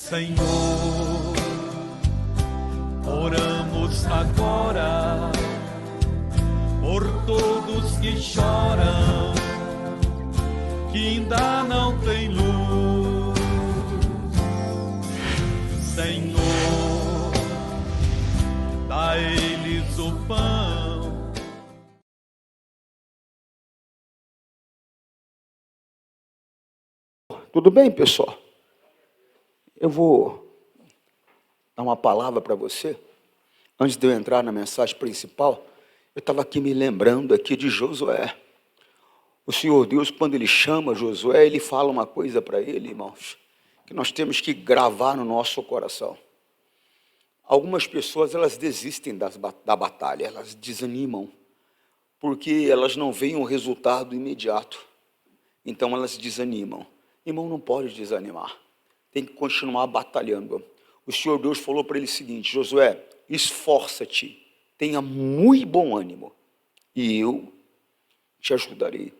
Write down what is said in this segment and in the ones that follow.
Senhor, oramos agora por todos que choram, que ainda não têm luz. Senhor, dá a eles o pão. Tudo bem, pessoal? Eu vou dar uma palavra para você. Antes de eu entrar na mensagem principal, eu estava aqui me lembrando aqui de Josué. O Senhor Deus, quando Ele chama Josué, Ele fala uma coisa para ele, irmãos, que nós temos que gravar no nosso coração. Algumas pessoas, elas desistem da batalha, elas desanimam, porque elas não veem um resultado imediato. Então elas desanimam. Irmão, não pode desanimar. Tem que continuar batalhando. O Senhor Deus falou para ele o seguinte: Josué, esforça-te, tenha muito bom ânimo, e eu te ajudarei.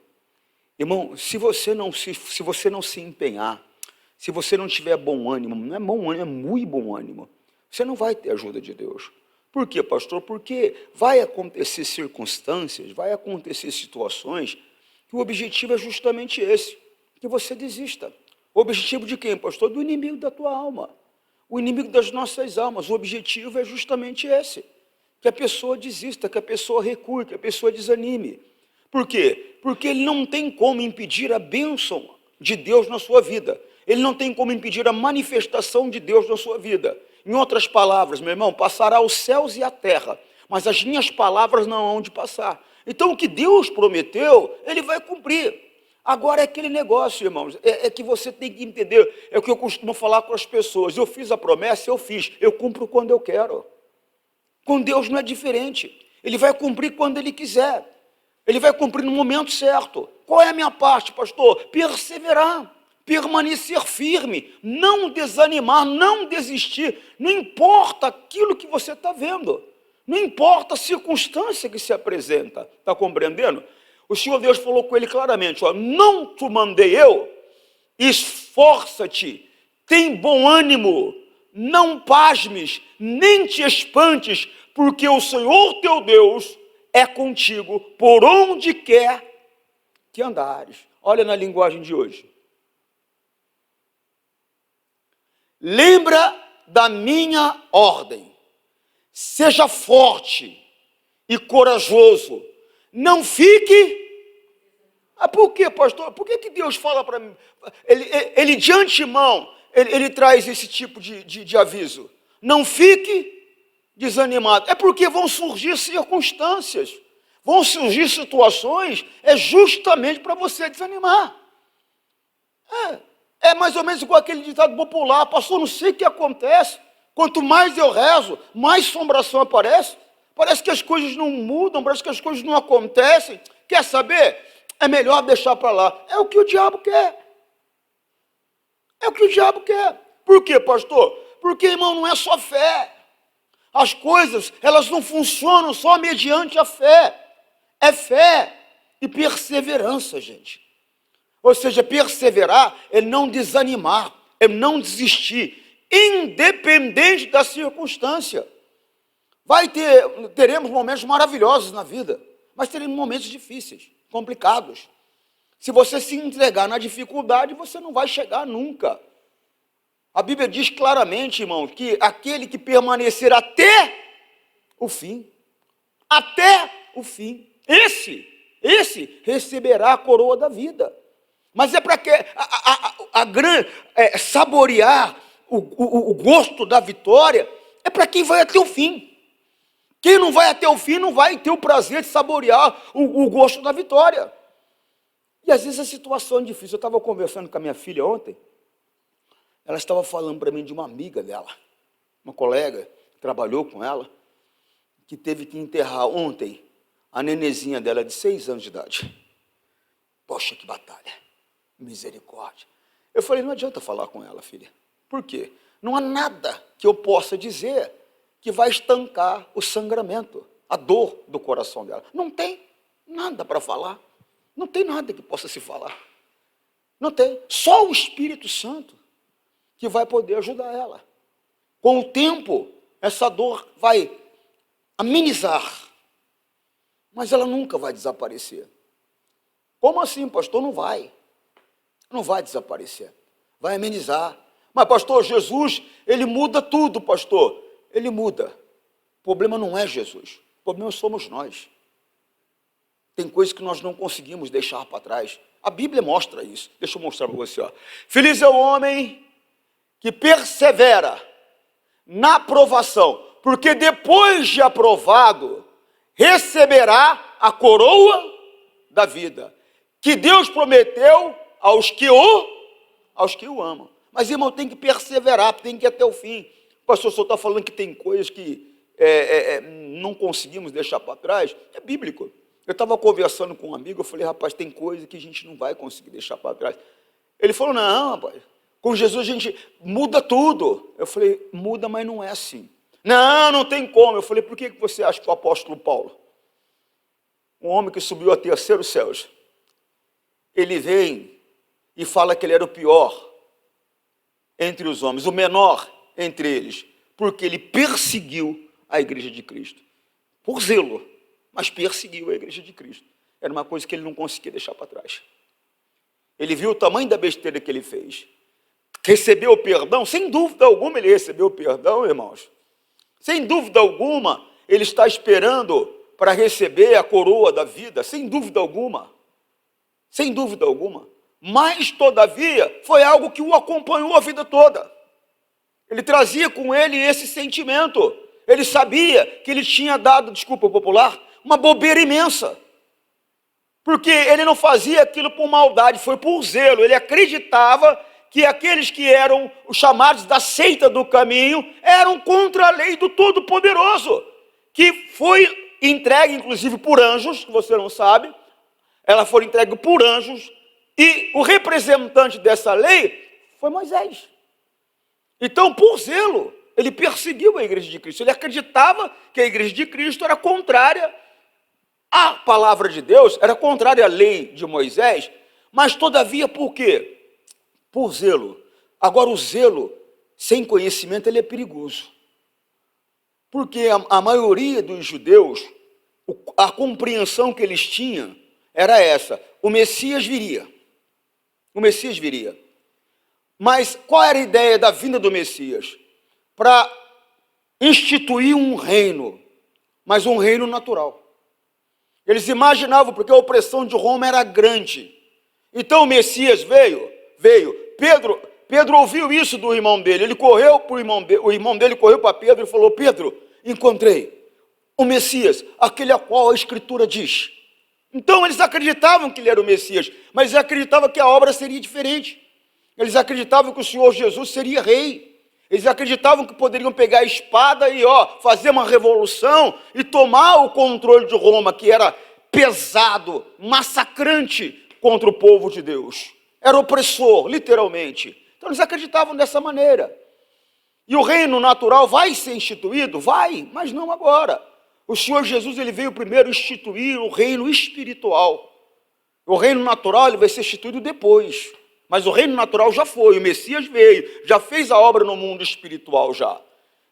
Irmão, se você não se empenhar, se você não tiver bom ânimo, não é bom ânimo, é muito bom ânimo, você não vai ter ajuda de Deus. Por quê, pastor? Porque vai acontecer circunstâncias, vai acontecer situações, que o objetivo é justamente esse, que você desista. O objetivo de quem, pastor? Do inimigo da tua alma. O inimigo das nossas almas. O objetivo é justamente esse. Que a pessoa desista, que a pessoa recue, que a pessoa desanime. Por quê? Porque ele não tem como impedir a bênção de Deus na sua vida. Ele não tem como impedir a manifestação de Deus na sua vida. Em outras palavras, meu irmão, passará os céus e a terra, mas as minhas palavras não hão de passar. Então, o que Deus prometeu, Ele vai cumprir. Agora é aquele negócio, irmãos, é que você tem que entender, é o que eu costumo falar com as pessoas: eu fiz a promessa, eu fiz, eu cumpro quando eu quero. Com Deus não é diferente, Ele vai cumprir quando Ele quiser, Ele vai cumprir no momento certo. Qual é a minha parte, pastor? Perseverar, permanecer firme, não desanimar, não desistir, não importa aquilo que você está vendo, não importa a circunstância que se apresenta, está compreendendo? O Senhor Deus falou com ele claramente: ó, não te mandei eu, esforça-te, tem bom ânimo, não pasmes, nem te espantes, porque o Senhor teu Deus é contigo por onde quer que andares. Olha na linguagem de hoje. Lembra da minha ordem, seja forte e corajoso, não fique... por quê, pastor? Por que Deus fala para mim? Ele de antemão, ele traz esse tipo de aviso. Não fique desanimado. É porque vão surgir circunstâncias, vão surgir situações, é justamente para você desanimar. É mais ou menos igual aquele ditado popular: pastor, não sei o que acontece, quanto mais eu rezo, mais assombração aparece. Parece que as coisas não mudam, parece que as coisas não acontecem. Quer saber? É melhor deixar para lá. É o que o diabo quer. É o que o diabo quer. Por quê, pastor? Porque, irmão, não é só fé. As coisas, elas não funcionam só mediante a fé. É fé e perseverança, gente. Ou seja, perseverar é não desanimar, é não desistir, independente da circunstância. Teremos momentos maravilhosos na vida, mas teremos momentos difíceis, complicados. Se você se entregar na dificuldade, você não vai chegar nunca. A Bíblia diz claramente, irmão, que aquele que permanecer até o fim, esse receberá a coroa da vida. Mas é para que saborear o gosto da vitória, é para quem vai até o fim. Quem não vai até o fim não vai ter o prazer de saborear o gosto da vitória. E às vezes a situação é difícil. Eu estava conversando com a minha filha ontem, ela estava falando para mim de uma amiga dela, uma colega que trabalhou com ela, que teve que enterrar ontem a nenezinha dela de 6 anos de idade. Poxa, que batalha, misericórdia. Eu falei: não adianta falar com ela, filha. Por quê? Não há nada que eu possa dizer que vai estancar o sangramento, a dor do coração dela. Não tem nada para falar. Não tem nada que possa se falar. Não tem. Só o Espírito Santo que vai poder ajudar ela. Com o tempo, essa dor vai amenizar, mas ela nunca vai desaparecer. Como assim, pastor? Não vai. Não vai desaparecer. Vai amenizar. Mas, pastor, Jesus, ele muda tudo, pastor. Ele muda. O problema não é Jesus. O problema somos nós. Tem coisas que nós não conseguimos deixar para trás. A Bíblia mostra isso. Deixa eu mostrar para você. Ó. Feliz é o homem que persevera na aprovação, porque depois de aprovado, receberá a coroa da vida, que Deus prometeu aos que o amam. Mas, irmão, tem que perseverar, tem que ir até o fim. O pastor só está falando que tem coisas que não conseguimos deixar para trás. É bíblico. Eu estava conversando com um amigo, eu falei, rapaz, tem coisa que a gente não vai conseguir deixar para trás. Ele falou, não, rapaz, com Jesus a gente muda tudo. Eu falei, muda, mas não é assim. Não, não tem como. Eu falei, por que você acha que o apóstolo Paulo, um homem que subiu a terceiro céus, ele vem e fala que ele era o pior entre os homens, o menor entre eles, porque ele perseguiu a igreja de Cristo, por zelo, mas perseguiu a igreja de Cristo. Era uma coisa que ele não conseguia deixar para trás. Ele viu o tamanho da besteira que ele fez. Recebeu o perdão, sem dúvida alguma ele recebeu o perdão, irmãos. Sem dúvida alguma, ele está esperando para receber a coroa da vida, sem dúvida alguma. Sem dúvida alguma. Mas, todavia, foi algo que o acompanhou a vida toda. Ele trazia com ele esse sentimento. Ele sabia que ele tinha dado, desculpa o popular, uma bobeira imensa. Porque ele não fazia aquilo por maldade, foi por zelo. Ele acreditava que aqueles que eram os chamados da seita do caminho eram contra a lei do Todo-Poderoso, que foi entregue, inclusive, por anjos, que você não sabe. Ela foi entregue por anjos, e o representante dessa lei foi Moisés. Então, por zelo, ele perseguiu a igreja de Cristo. Ele acreditava que a igreja de Cristo era contrária à palavra de Deus, era contrária à lei de Moisés, mas, todavia, por quê? Por zelo. Agora, o zelo sem conhecimento, ele é perigoso. Porque a maioria dos judeus, a compreensão que eles tinham era essa: o Messias viria. O Messias viria. Mas qual era a ideia da vinda do Messias? Para instituir um reino, mas um reino natural. Eles imaginavam, porque a opressão de Roma era grande. Então o Messias veio. Pedro ouviu isso do irmão dele. Ele correu para o irmão dele correu para Pedro e falou: Pedro, encontrei o Messias, aquele a qual a Escritura diz. Então eles acreditavam que ele era o Messias, mas eles acreditavam que a obra seria diferente. Eles acreditavam que o Senhor Jesus seria rei. Eles acreditavam que poderiam pegar a espada e fazer uma revolução e tomar o controle de Roma, que era pesado, massacrante contra o povo de Deus. Era opressor, literalmente. Então eles acreditavam dessa maneira. E o reino natural vai ser instituído? Vai, mas não agora. O Senhor Jesus, ele veio primeiro instituir o reino espiritual. O reino natural, ele vai ser instituído depois. Mas o reino natural já foi, o Messias veio, já fez a obra no mundo espiritual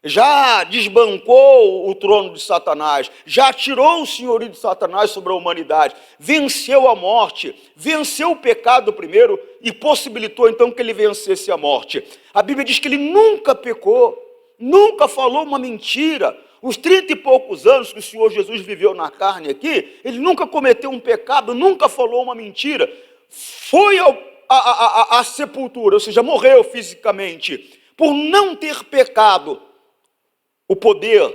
já desbancou o trono de Satanás, já tirou o senhorio de Satanás sobre a humanidade, venceu a morte, venceu o pecado primeiro e possibilitou então que ele vencesse a morte. A Bíblia diz que ele nunca pecou, nunca falou uma mentira. Os 30 e poucos anos que o Senhor Jesus viveu na carne aqui, ele nunca cometeu um pecado, nunca falou uma mentira. Foi a sepultura, ou seja, morreu fisicamente, por não ter pecado. O poder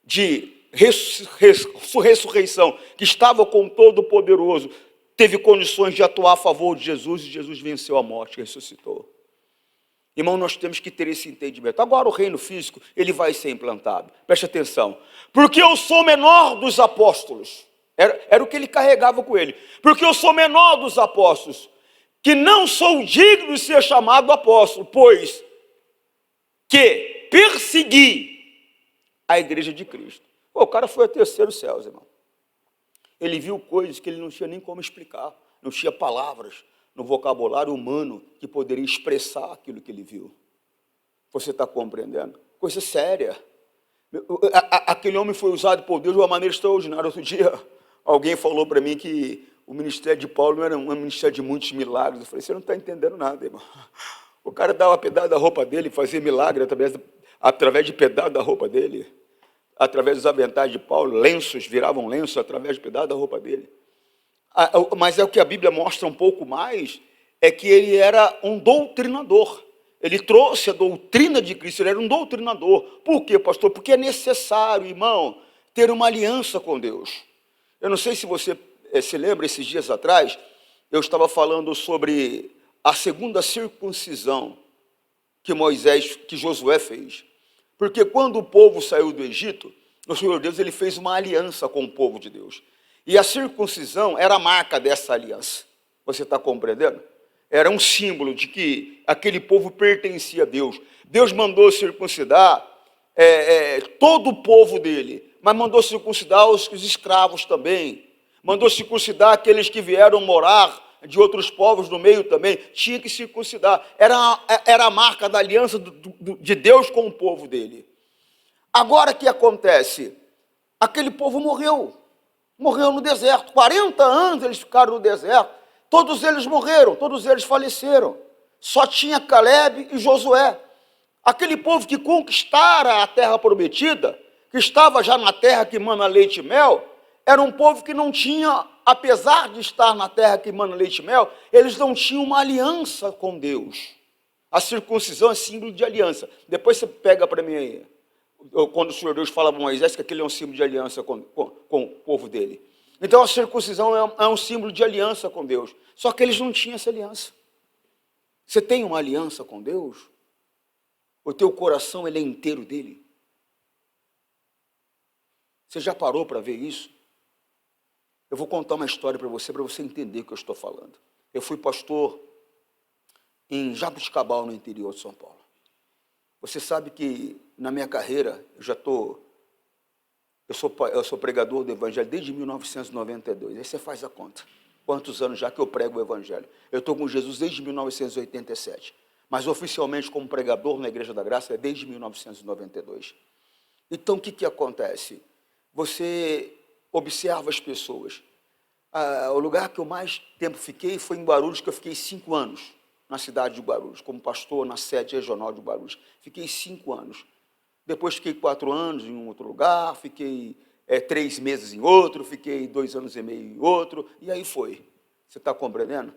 de ressurreição, que estava com o Todo-Poderoso, teve condições de atuar a favor de Jesus, e Jesus venceu a morte, ressuscitou. Irmão, nós temos que ter esse entendimento. Agora o reino físico, ele vai ser implantado. Preste atenção. Porque eu sou menor dos apóstolos. Era o que ele carregava com ele. Porque eu sou menor dos apóstolos, que não sou digno de ser chamado apóstolo, pois que persegui a igreja de Cristo. O cara foi ao terceiro céu, irmão. Ele viu coisas que ele não tinha nem como explicar, não tinha palavras no vocabulário humano que poderia expressar aquilo que ele viu. Você está compreendendo? Coisa séria. Aquele homem foi usado por Deus de uma maneira extraordinária. Outro dia, alguém falou para mim que o ministério de Paulo não era um ministério de muitos milagres. Eu falei, você não está entendendo nada, irmão. O cara dava pedaço da roupa dele, fazia milagre através de pedaço da roupa dele, através dos aventais de Paulo, lenços, viravam lenços através de pedaço da roupa dele. Mas é o que a Bíblia mostra um pouco mais, é que ele era um doutrinador. Ele trouxe a doutrina de Cristo, ele era um doutrinador. Por quê, pastor? Porque é necessário, irmão, ter uma aliança com Deus. Eu não sei se você se lembra, esses dias atrás, eu estava falando sobre a segunda circuncisão que Josué fez. Porque quando o povo saiu do Egito, o Senhor Deus ele fez uma aliança com o povo de Deus. E a circuncisão era a marca dessa aliança. Você está compreendendo? Era um símbolo de que aquele povo pertencia a Deus. Deus mandou circuncidar todo o povo dele, mas mandou circuncidar os escravos também. Mandou circuncidar aqueles que vieram morar de outros povos no meio também. Tinha que circuncidar. Era a marca da aliança de Deus com o povo dele. Agora o que acontece? Aquele povo morreu no deserto. 40 anos eles ficaram no deserto. Todos eles morreram, todos eles faleceram. Só tinha Caleb e Josué. Aquele povo que conquistara a terra prometida, que estava já na terra que mana leite e mel, era um povo que não tinha, apesar de estar na terra que mana leite e mel, eles não tinham uma aliança com Deus. A circuncisão é símbolo de aliança. Depois você pega para mim aí, quando o Senhor Deus fala para Moisés que aquele é um símbolo de aliança com o povo dele. Então a circuncisão é um símbolo de aliança com Deus. Só que eles não tinham essa aliança. Você tem uma aliança com Deus? O teu coração ele é inteiro dele? Você já parou para ver isso? Eu vou contar uma história para você entender o que eu estou falando. Eu fui pastor em Jabuticabal, no interior de São Paulo. Você sabe que na minha carreira, eu sou pregador do Evangelho desde 1992. Aí você faz a conta. Quantos anos já que eu prego o Evangelho? Eu estou com Jesus desde 1987. Mas oficialmente como pregador na Igreja da Graça é desde 1992. Então o que acontece? Você observa as pessoas. O lugar que eu mais tempo fiquei foi em Guarulhos, que eu fiquei 5 anos na cidade de Guarulhos, como pastor na sede regional de Guarulhos. Fiquei 5 anos. Depois fiquei 4 anos em um outro lugar, fiquei 3 meses em outro, fiquei 2 anos e meio em outro, e aí foi. Você está compreendendo?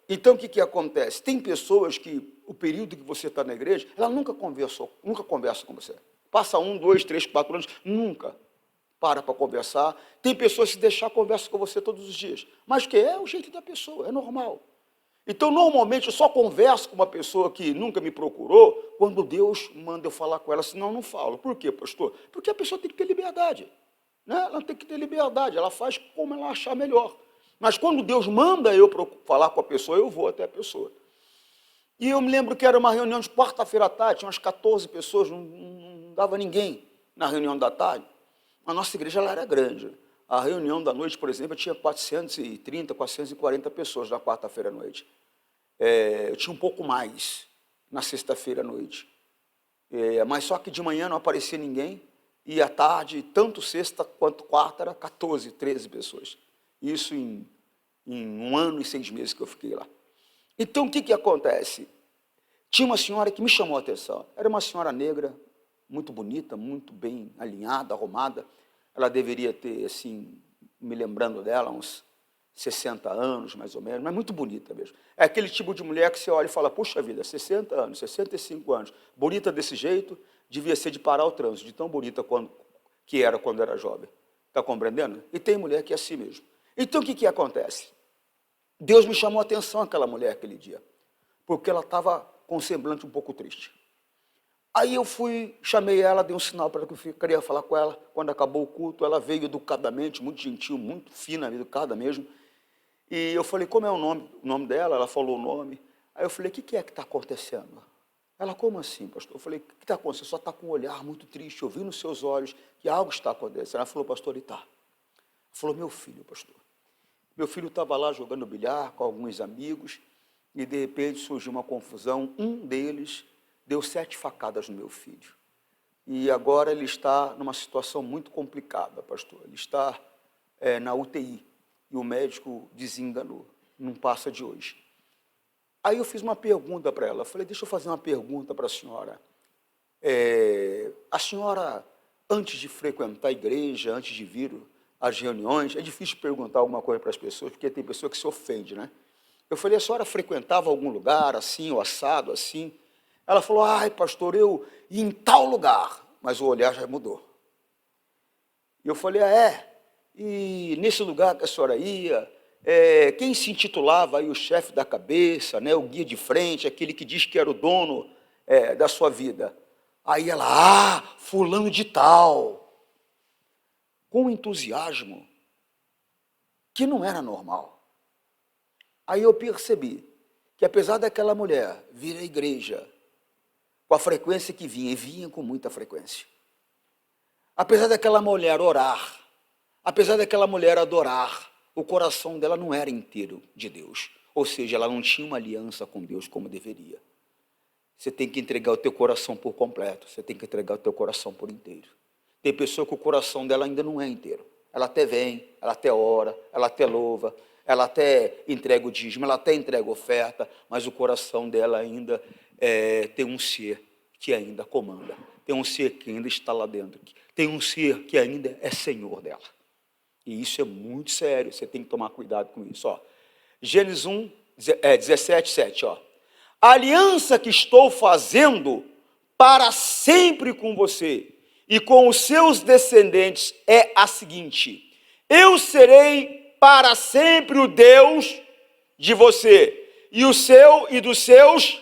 Então, o que acontece? Tem pessoas que, o período que você está na igreja, ela nunca conversa com você. Passa 1, 2, 3, 4 anos, nunca para conversar. Tem pessoas que se deixar conversa com você todos os dias. Mas que é o jeito da pessoa, é normal. Então, normalmente, eu só converso com uma pessoa que nunca me procurou quando Deus manda eu falar com ela, senão eu não falo. Por quê, pastor? Porque a pessoa tem que ter liberdade. Né? Ela tem que ter liberdade, ela faz como ela achar melhor. Mas quando Deus manda eu falar com a pessoa, eu vou até a pessoa. E eu me lembro que era uma reunião de quarta-feira à tarde, tinha umas 14 pessoas, não dava ninguém na reunião da tarde. A nossa igreja ela era grande. A reunião da noite, por exemplo, eu tinha 430, 440 pessoas na quarta-feira à noite. Eu tinha um pouco mais na sexta-feira à noite. Mas só que de manhã não aparecia ninguém, e à tarde, tanto sexta quanto quarta, era 14, 13 pessoas. Isso em 1 ano e 6 meses que eu fiquei lá. Então, o que acontece? Tinha uma senhora que me chamou a atenção. Era uma senhora negra, muito bonita, muito bem alinhada, arrumada. Ela deveria ter, assim, me lembrando dela, uns 60 anos, mais ou menos, mas muito bonita mesmo. É aquele tipo de mulher que você olha e fala, puxa vida, 60 anos, 65 anos, bonita desse jeito, devia ser de parar o trânsito, de tão bonita que era quando era jovem. Está compreendendo? E tem mulher que é assim mesmo. Então, o que acontece? Deus me chamou a atenção aquela mulher aquele dia, porque ela estava com um semblante um pouco triste. Aí eu chamei ela, dei um sinal para ela que eu queria falar com ela. Quando acabou o culto, ela veio educadamente, muito gentil, muito fina, educada mesmo. E eu falei, como é o nome dela? Ela falou o nome. Aí eu falei, o que é que está acontecendo? Ela, como assim, pastor? Eu falei, o que está acontecendo? Você só está com um olhar muito triste, eu vi nos seus olhos que algo está acontecendo. Ela falou, pastor, ele está. Ela falou, meu filho, pastor, Meu filho estava lá jogando bilhar com alguns amigos e, de repente, surgiu uma confusão. Um deles deu 7 facadas no meu filho. E agora ele está numa situação muito complicada, pastor. Ele está na UTI e o médico desenganou. Não passa de hoje. Aí eu fiz uma pergunta para ela. Falei, deixa eu fazer uma pergunta para a senhora. A senhora, antes de frequentar a igreja, antes de vir às reuniões, é difícil perguntar alguma coisa para as pessoas, porque tem pessoa que se ofende, né? Eu falei, a senhora frequentava algum lugar assim, ou assado, assim? Ela falou, ai, pastor, eu ia em tal lugar, mas o olhar já mudou. E eu falei, e nesse lugar que a senhora ia, quem se intitulava aí o chefe da cabeça, né, o guia de frente, aquele que diz que era o dono da sua vida? Aí ela, fulano de tal, com entusiasmo, que não era normal. Aí eu percebi que, apesar daquela mulher vir à igreja com a frequência que vinha, e vinha com muita frequência, apesar daquela mulher orar, apesar daquela mulher adorar, o coração dela não era inteiro de Deus, ou seja, ela não tinha uma aliança com Deus como deveria. Você tem que entregar o teu coração por completo, você tem que entregar o teu coração por inteiro. Tem pessoa que o coração dela ainda não é inteiro. Ela até vem, ela até ora, ela até louva, ela até entrega o dízimo, ela até entrega a oferta, mas o coração dela ainda tem um ser que ainda comanda, tem um ser que ainda está lá dentro, tem um ser que ainda é senhor dela. E isso é muito sério, você tem que tomar cuidado com isso. Gênesis 1, 17, 7. A aliança que estou fazendo para sempre com você e com os seus descendentes é a seguinte: eu serei para sempre o Deus de você, e o seu e dos seus.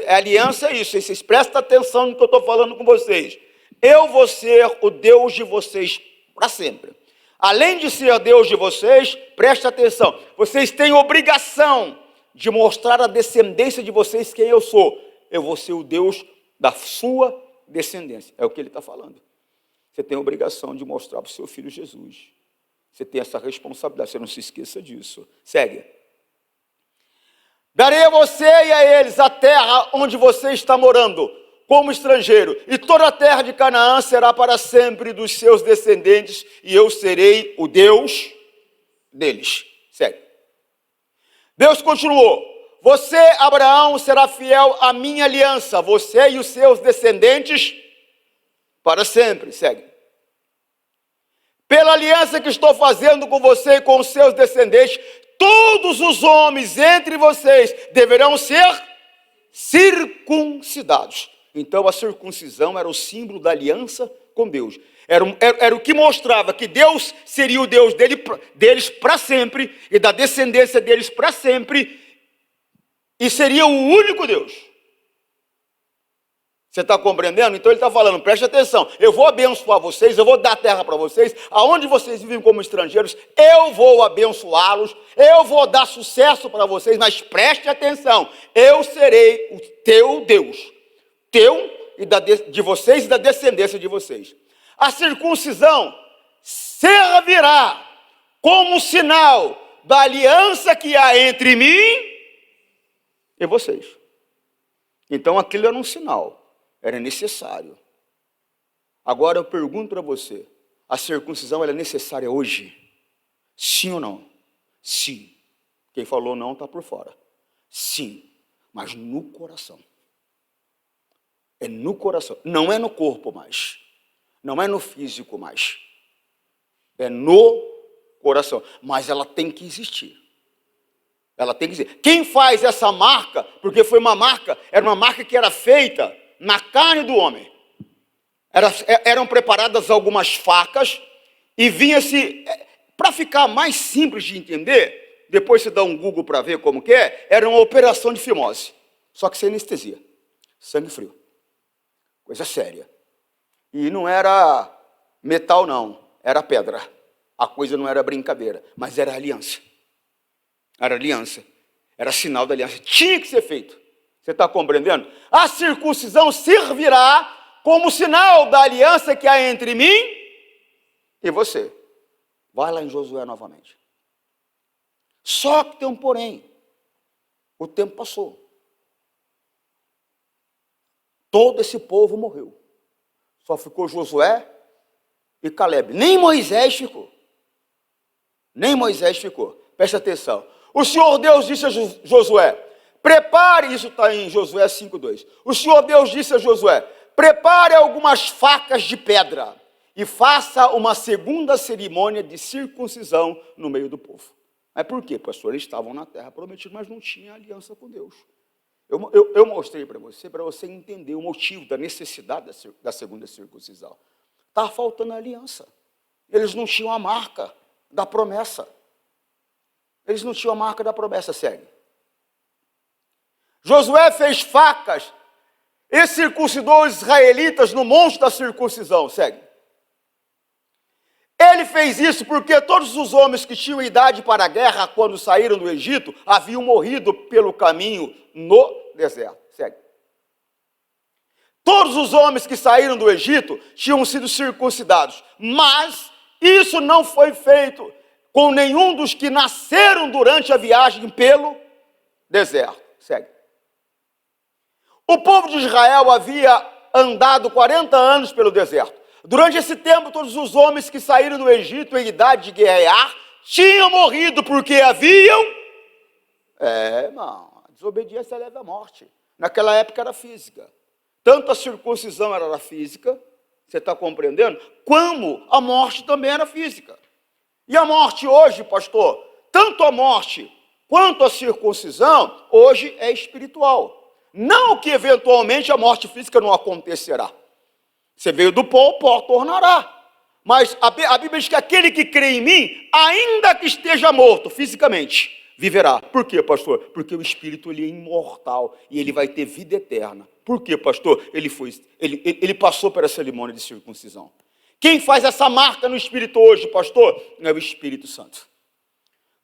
Aliança é isso, vocês prestem atenção no que eu estou falando com vocês. Eu vou ser o Deus de vocês para sempre. Além de ser Deus de vocês, preste atenção, vocês têm obrigação de mostrar à descendência de vocês quem eu sou. Eu vou ser o Deus da sua descendência. É o que ele está falando. Você tem a obrigação de mostrar para o seu filho Jesus. Você tem essa responsabilidade, você não se esqueça disso. Segue. Darei a você e a eles a terra onde você está morando, como estrangeiro, e toda a terra de Canaã será para sempre dos seus descendentes, e eu serei o Deus deles. Segue. Deus continuou: você, Abraão, será fiel à minha aliança, você e os seus descendentes para sempre. Segue. Pela aliança que estou fazendo com você e com os seus descendentes, todos os homens entre vocês deverão ser circuncidados. Então a circuncisão era o símbolo da aliança com Deus. Era o que mostrava que Deus seria o Deus deles para sempre, e da descendência deles para sempre, e seria o único Deus. Você está compreendendo? Então ele está falando, preste atenção, eu vou abençoar vocês, eu vou dar terra para vocês, aonde vocês vivem como estrangeiros, eu vou abençoá-los, eu vou dar sucesso para vocês, mas preste atenção, eu serei o teu Deus, teu e de vocês e da descendência de vocês. A circuncisão servirá como sinal da aliança que há entre mim e vocês. Então aquilo era um sinal. Era necessário. Agora eu pergunto para você, a circuncisão ela é necessária hoje? Sim ou não? Sim. Quem falou não está por fora. Sim, mas no coração. É no coração, não é no corpo mais. Não é no físico mais. É no coração. Mas ela tem que existir. Ela tem que existir. Quem faz essa marca, porque foi uma marca, era uma marca que era feita na carne do homem. Eram preparadas algumas facas e vinha-se, para ficar mais simples de entender, depois você dá um Google para ver como que era uma operação de fimose, só que sem anestesia, sangue frio, coisa séria. E não era metal não, era pedra. A coisa não era brincadeira, mas era aliança. Era aliança, era sinal da aliança, tinha que ser feito. Você está compreendendo? A circuncisão servirá como sinal da aliança que há entre mim e você. Vai lá em Josué novamente. Só que tem um porém. O tempo passou. Todo esse povo morreu. Só ficou Josué e Caleb. Nem Moisés ficou. Nem Moisés ficou. Preste atenção. O Senhor Deus disse a Josué, prepare, isso está em Josué 5:2. O Senhor Deus disse a Josué, prepare algumas facas de pedra e faça uma segunda cerimônia de circuncisão no meio do povo. Mas por quê, pastor? Eles estavam na terra prometida, mas não tinham aliança com Deus. Eu mostrei para você entender o motivo da necessidade da segunda circuncisão. Estava faltando a aliança. Eles não tinham a marca da promessa. Eles não tinham a marca da promessa, segue. Josué fez facas e circuncidou os israelitas no monte da circuncisão, segue. Ele fez isso porque todos os homens que tinham idade para a guerra, quando saíram do Egito, haviam morrido pelo caminho no deserto. Segue. Todos os homens que saíram do Egito tinham sido circuncidados, mas isso não foi feito com nenhum dos que nasceram durante a viagem pelo deserto. Segue. O povo de Israel havia andado 40 anos pelo deserto. Durante esse tempo, todos os homens que saíram do Egito em idade de guerrear tinham morrido porque haviam... irmão, a desobediência leva à morte. Naquela época era física. Tanto a circuncisão era física, você está compreendendo? Como a morte também era física. E a morte hoje, pastor, tanto a morte quanto a circuncisão, hoje é espiritual. Não que eventualmente a morte física não acontecerá. Você veio do pó tornará. Mas a Bíblia diz que aquele que crê em mim, ainda que esteja morto fisicamente, viverá. Por quê, pastor? Porque o espírito ele é imortal e ele vai ter vida eterna. Por quê, pastor? Ele passou pela cerimônia de circuncisão. Quem faz essa marca no espírito hoje, pastor? É o Espírito Santo.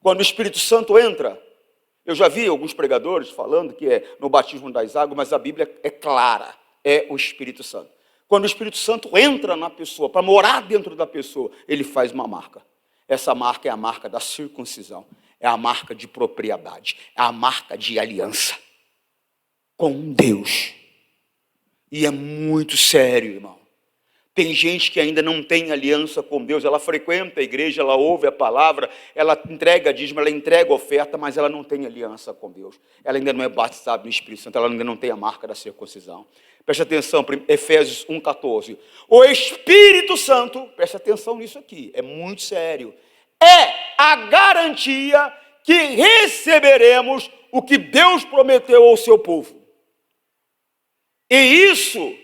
Quando o Espírito Santo entra, eu já vi alguns pregadores falando que é no batismo das águas, mas a Bíblia é clara, é o Espírito Santo. Quando o Espírito Santo entra na pessoa, para morar dentro da pessoa, ele faz uma marca. Essa marca é a marca da circuncisão, é a marca de propriedade, é a marca de aliança com Deus. E é muito sério, irmão. Tem gente que ainda não tem aliança com Deus, ela frequenta a igreja, ela ouve a palavra, ela entrega dízimo, ela entrega oferta, mas ela não tem aliança com Deus. Ela ainda não é batizada no Espírito Santo, ela ainda não tem a marca da circuncisão. Preste atenção, Efésios 1,14. O Espírito Santo, preste atenção nisso aqui, é muito sério, é a garantia que receberemos o que Deus prometeu ao seu povo. E isso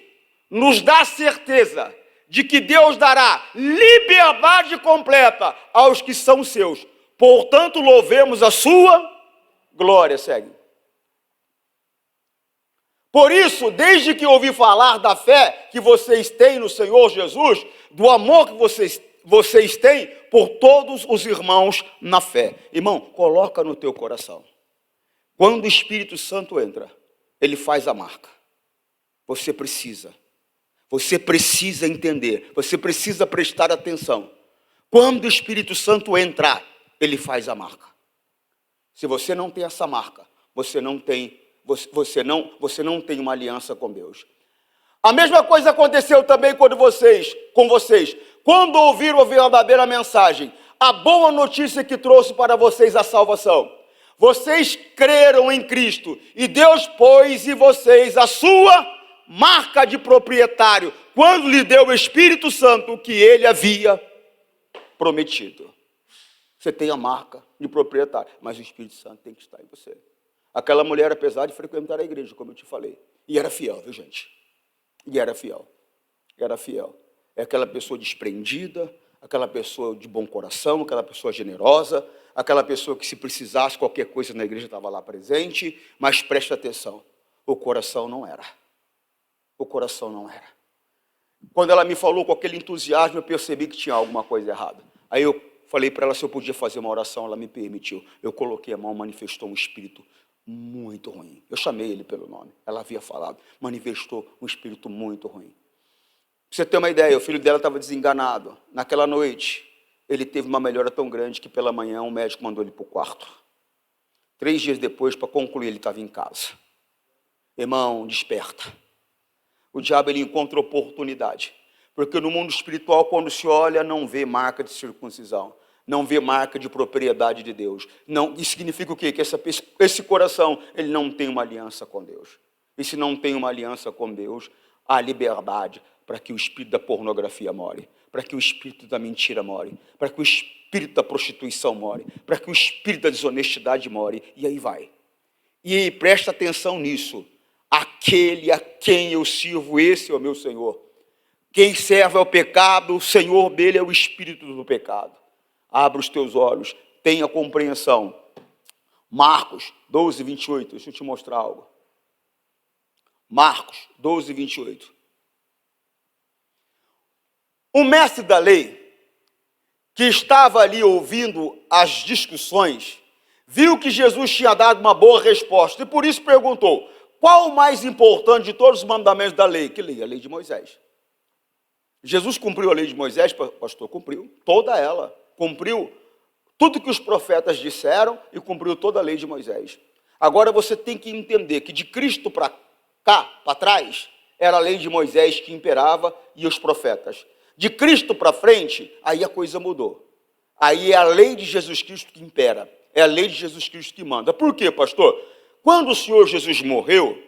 nos dá certeza de que Deus dará liberdade completa aos que são seus. Portanto, louvemos a sua glória. Segue. Por isso, desde que ouvi falar da fé que vocês têm no Senhor Jesus, do amor que vocês têm por todos os irmãos na fé. Irmão, coloca no teu coração. Quando o Espírito Santo entra, ele faz a marca. Você precisa entender, você precisa prestar atenção. Quando o Espírito Santo entrar, ele faz a marca. Se você não tem essa marca, você não tem uma aliança com Deus. A mesma coisa aconteceu também com vocês. Quando ouviram a verdadeira mensagem, a boa notícia que trouxe para vocês a salvação. Vocês creram em Cristo e Deus pôs em vocês a sua marca de proprietário, quando lhe deu o Espírito Santo que ele havia prometido. Você tem a marca de proprietário, mas o Espírito Santo tem que estar em você. Aquela mulher, apesar de frequentar a igreja, como eu te falei, e era fiel, viu, gente? E era fiel. É aquela pessoa desprendida, aquela pessoa de bom coração, aquela pessoa generosa, aquela pessoa que se precisasse qualquer coisa na igreja estava lá presente, mas preste atenção, o coração não era. Quando ela me falou com aquele entusiasmo, eu percebi que tinha alguma coisa errada. Aí eu falei para ela se eu podia fazer uma oração, ela me permitiu. Eu coloquei a mão, manifestou um espírito muito ruim. Eu chamei ele pelo nome, ela havia falado, manifestou um espírito muito ruim. Pra você ter uma ideia, o filho dela estava desenganado. Naquela noite, ele teve uma melhora tão grande que pela manhã o médico mandou ele para o quarto. 3 dias depois, para concluir, ele estava em casa. Irmão, desperta. O diabo, ele encontra oportunidade. Porque no mundo espiritual, quando se olha, não vê marca de circuncisão. Não vê marca de propriedade de Deus. Não, isso significa o quê? Que esse coração, ele não tem uma aliança com Deus. E se não tem uma aliança com Deus, há liberdade para que o espírito da pornografia more, para que o espírito da mentira more, para que o espírito da prostituição more, para que o espírito da desonestidade more, e aí vai. E aí, presta atenção nisso. Aquele a quem eu sirvo, esse é o meu Senhor. Quem serve ao pecado, o Senhor dele é o espírito do pecado. Abra os teus olhos, tenha compreensão. Marcos 12, 28, deixa eu te mostrar algo. Marcos 12, 28. O mestre da lei, que estava ali ouvindo as discussões, viu que Jesus tinha dado uma boa resposta e por isso perguntou: qual o mais importante de todos os mandamentos da lei? Que lei? A lei de Moisés. Jesus cumpriu a lei de Moisés, pastor? Cumpriu toda ela. Cumpriu tudo que os profetas disseram e cumpriu toda a lei de Moisés. Agora você tem que entender que de Cristo para cá, para trás, era a lei de Moisés que imperava e os profetas. De Cristo para frente, aí a coisa mudou. Aí é a lei de Jesus Cristo que impera. É a lei de Jesus Cristo que manda. Por quê, pastor? Quando o Senhor Jesus morreu,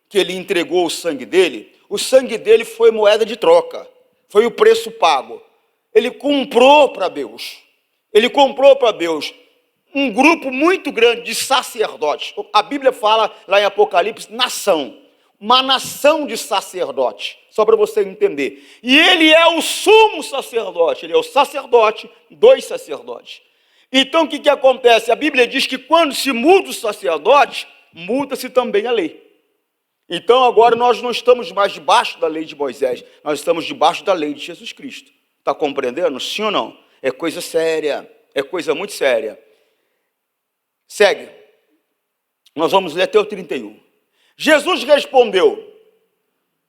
que ele entregou o sangue dele foi moeda de troca. Foi o preço pago. Ele comprou para Deus. Ele comprou para Deus um grupo muito grande de sacerdotes. A Bíblia fala lá em Apocalipse, nação. Uma nação de sacerdotes. Só para você entender. E ele é o sumo sacerdote. Ele é o sacerdote dos sacerdotes. Então o que acontece? A Bíblia diz que quando se muda o sacerdote, muda-se também a lei. Então agora nós não estamos mais debaixo da lei de Moisés, nós estamos debaixo da lei de Jesus Cristo. Está compreendendo? Sim ou não? É coisa séria, é coisa muito séria. Segue. Nós vamos ler até o 31. Jesus respondeu: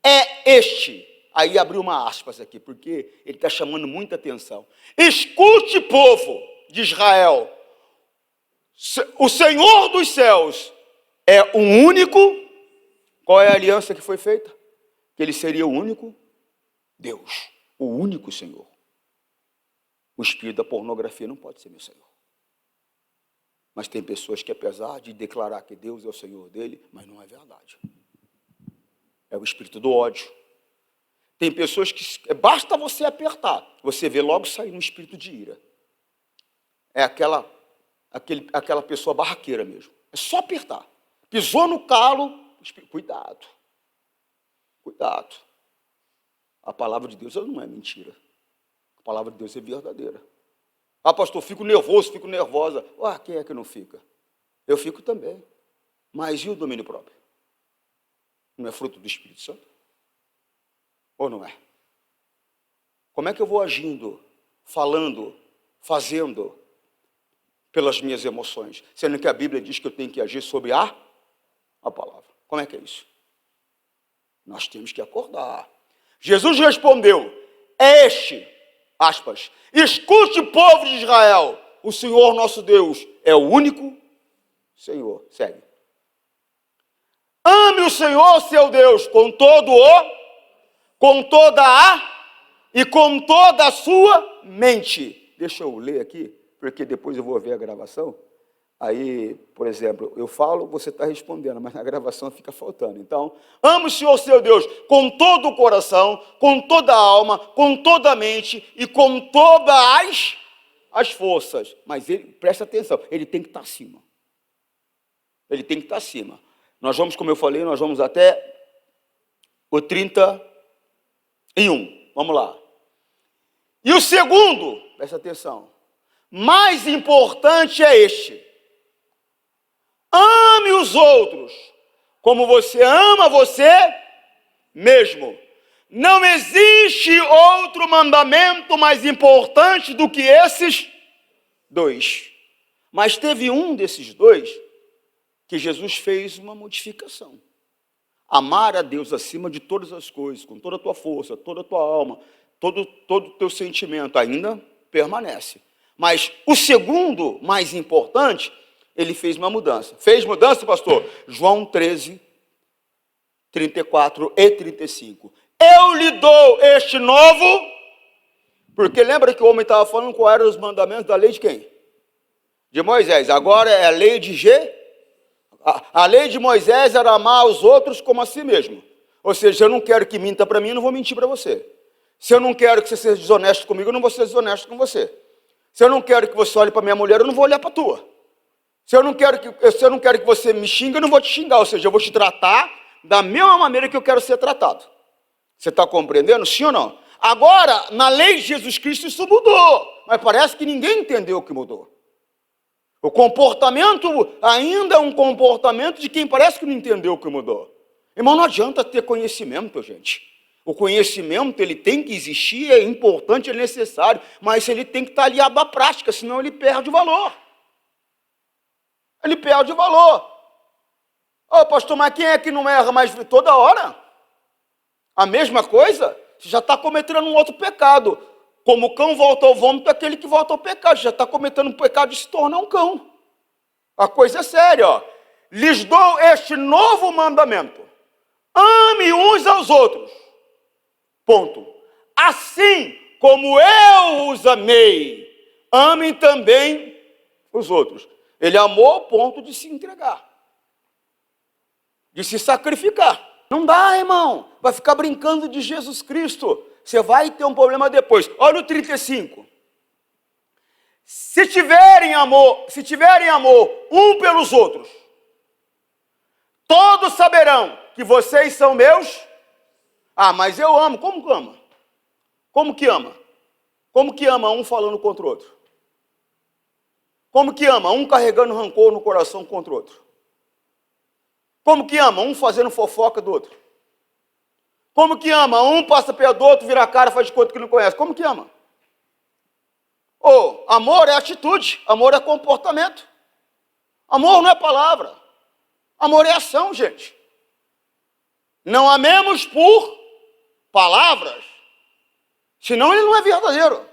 é este. Aí abriu uma aspas aqui, porque ele está chamando muita atenção. Escute, povo de Israel, o Senhor dos céus é o único. Qual é a aliança que foi feita? Que ele seria o único Deus, o único Senhor. O espírito da pornografia não pode ser meu Senhor. Mas tem pessoas que, apesar de declarar que Deus é o Senhor dele, mas não é verdade. É o espírito do ódio. Tem pessoas que, basta você apertar, você vê logo sair um espírito de ira. É aquela pessoa barraqueira mesmo. É só apertar. Pisou no calo, cuidado. Cuidado. A palavra de Deus não é mentira. A palavra de Deus é verdadeira. Ah, pastor, fico nervoso, fico nervosa. Ah, quem é que não fica? Eu fico também. Mas e o domínio próprio? Não é fruto do Espírito Santo? Ou não é? Como é que eu vou agindo, falando, fazendo pelas minhas emoções? Sendo que a Bíblia diz que eu tenho que agir sobre a palavra. Como é que é isso? Nós temos que acordar. Jesus respondeu: este, aspas, escute, povo de Israel, o Senhor nosso Deus é o único Senhor. Segue. Ame o Senhor seu Deus com toda e com toda a sua mente. Deixa eu ler aqui, porque depois eu vou ver a gravação. Aí, por exemplo, eu falo, você está respondendo, mas na gravação fica faltando. Então, ame o Senhor seu Deus com todo o coração, com toda a alma, com toda a mente e com todas as forças. Mas ele, presta atenção, ele tem que estar acima. Ele tem que estar acima. Nós vamos, como eu falei, nós vamos até o 31. Vamos lá. E o segundo, presta atenção, mais importante é este: ame os outros como você ama você mesmo. Não existe outro mandamento mais importante do que esses dois. Mas teve um desses dois que Jesus fez uma modificação. Amar a Deus acima de todas as coisas, com toda a tua força, toda a tua alma, todo o teu sentimento ainda permanece. Mas o segundo, mais importante, ele fez uma mudança. Fez mudança, pastor? João 13, 34 e 35. Eu lhe dou este novo, porque lembra que o homem estava falando qual eram os mandamentos da lei de quem? De Moisés. Agora é a lei de a lei de Moisés era amar os outros como a si mesmo. Ou seja, eu não quero que minta para mim, eu não vou mentir para você. Se eu não quero que você seja desonesto comigo, eu não vou ser desonesto com você. Se eu não quero que você olhe para minha mulher, eu não vou olhar para a tua. Se eu não quero que você me xingue, eu não vou te xingar. Ou seja, eu vou te tratar da mesma maneira que eu quero ser tratado. Você está compreendendo? Sim ou não? Agora, na lei de Jesus Cristo, isso mudou. Mas parece que ninguém entendeu o que mudou. O comportamento ainda é um comportamento de quem parece que não entendeu o que mudou. Irmão, não adianta ter conhecimento, gente. O conhecimento, ele tem que existir, é importante, é necessário, mas ele tem que estar aliado à prática, senão ele perde o valor. Ele perde o valor. Ô, pastor, mas quem é que não erra mais toda hora? A mesma coisa? Você já está cometendo um outro pecado. Como o cão volta ao vômito, é aquele que volta ao pecado. Já está cometendo um pecado de se tornar um cão. A coisa é séria, ó. Lhes dou este novo mandamento. Ame uns aos outros. Ponto. Assim como eu os amei, amem também os outros. Ele amou ao ponto de se entregar. De se sacrificar. Não dá, irmão. Vai ficar brincando de Jesus Cristo. Você vai ter um problema depois. Olha o 35. Se tiverem amor um pelos outros, todos saberão que vocês são meus. Ah, mas eu amo. Como que ama? Como que ama? Como que ama um falando contra o outro? Como que ama um carregando rancor no coração contra o outro? Como que ama um fazendo fofoca do outro? Como que ama? Um passa perto do outro, vira a cara, faz de conta que não conhece. Como que ama? Amor é atitude, amor é comportamento. Amor não é palavra. Amor é ação, gente. Não amemos por palavras, senão ele não é verdadeiro.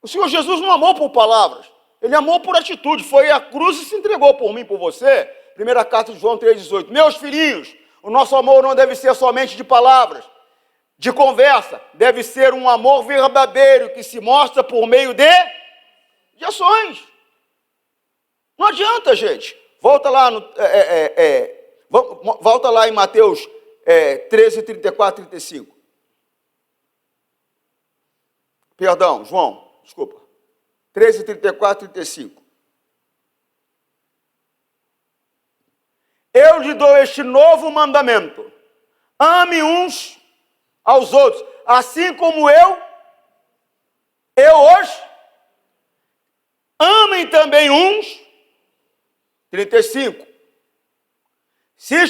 O Senhor Jesus não amou por palavras, ele amou por atitude. Foi à cruz e se entregou por mim, por você. Primeira carta de João 3,18. Meus filhinhos, o nosso amor não deve ser somente de palavras, de conversa. Deve ser um amor verdadeiro que se mostra por meio de ações. Não adianta, gente. Volta lá, volta lá em Mateus 13, 34, 35. Perdão, João, desculpa. 13, 34, 35. Eu lhe dou este novo mandamento. Ame uns aos outros, assim como eu os. Amem também uns. 35. Se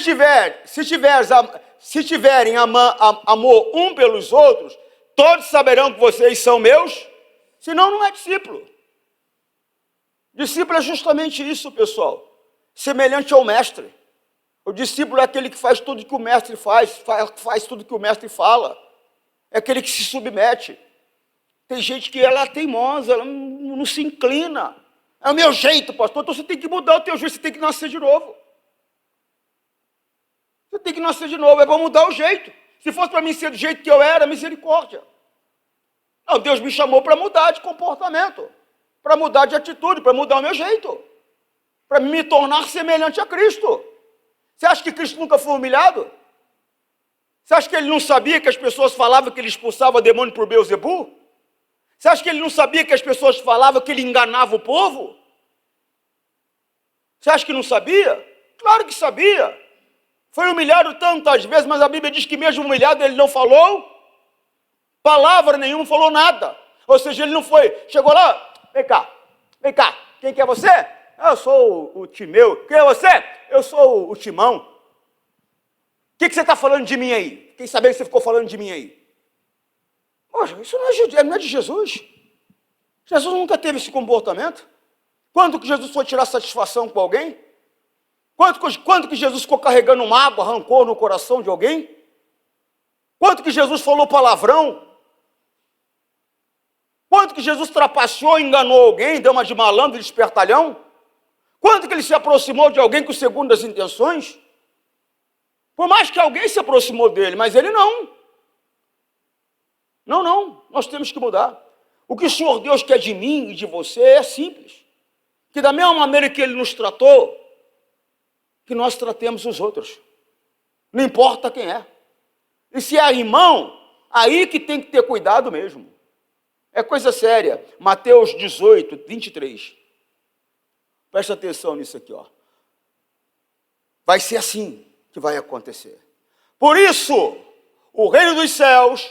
tiverem amor um pelos outros, todos saberão que vocês são meus, senão não é discípulo. Discípulo é justamente isso, pessoal. Semelhante ao mestre. O discípulo é aquele que faz tudo que o mestre faz tudo que o mestre fala. É aquele que se submete. Tem gente que ela é teimosa, ela não se inclina. É o meu jeito, pastor. Então você tem que mudar o teu jeito, você tem que nascer de novo. Você tem que nascer de novo, é para mudar o jeito. Se fosse para mim ser do jeito que eu era, misericórdia. Não, Deus me chamou para mudar de comportamento, para mudar de atitude, para mudar o meu jeito, para me tornar semelhante a Cristo. Você acha que Cristo nunca foi humilhado? Você acha que ele não sabia que as pessoas falavam que ele expulsava demônio por Beelzebu? Você acha que ele não sabia que as pessoas falavam que ele enganava o povo? Você acha que não sabia? Claro que sabia. Foi humilhado tantas vezes, mas a Bíblia diz que mesmo humilhado ele não falou palavra nenhuma, não falou nada. Ou seja, ele não foi, chegou lá, vem cá, quem que é você? Eu sou o Timeu. Quem é você? Eu sou o Timão. O que você está falando de mim aí? Quem sabe que você ficou falando de mim aí? Poxa, isso não é de Jesus. Jesus nunca teve esse comportamento. Quando que Jesus foi tirar satisfação com alguém? Quando que Jesus ficou carregando mágoa, rancor no coração de alguém? Quando que Jesus falou palavrão? Quando que Jesus trapaceou, enganou alguém, deu uma de malandro, de espertalhão? Quando que ele se aproximou de alguém com segundas intenções? Por mais que alguém se aproximou dele, mas ele não. Não, nós temos que mudar. O que o Senhor Deus quer de mim e de você é simples. Que da mesma maneira que Ele nos tratou, que nós tratemos os outros. Não importa quem é. E se é irmão, aí que tem que ter cuidado mesmo. É coisa séria. Mateus 18, 23. Presta atenção nisso aqui, ó. Vai ser assim que vai acontecer. Por isso, o reino dos céus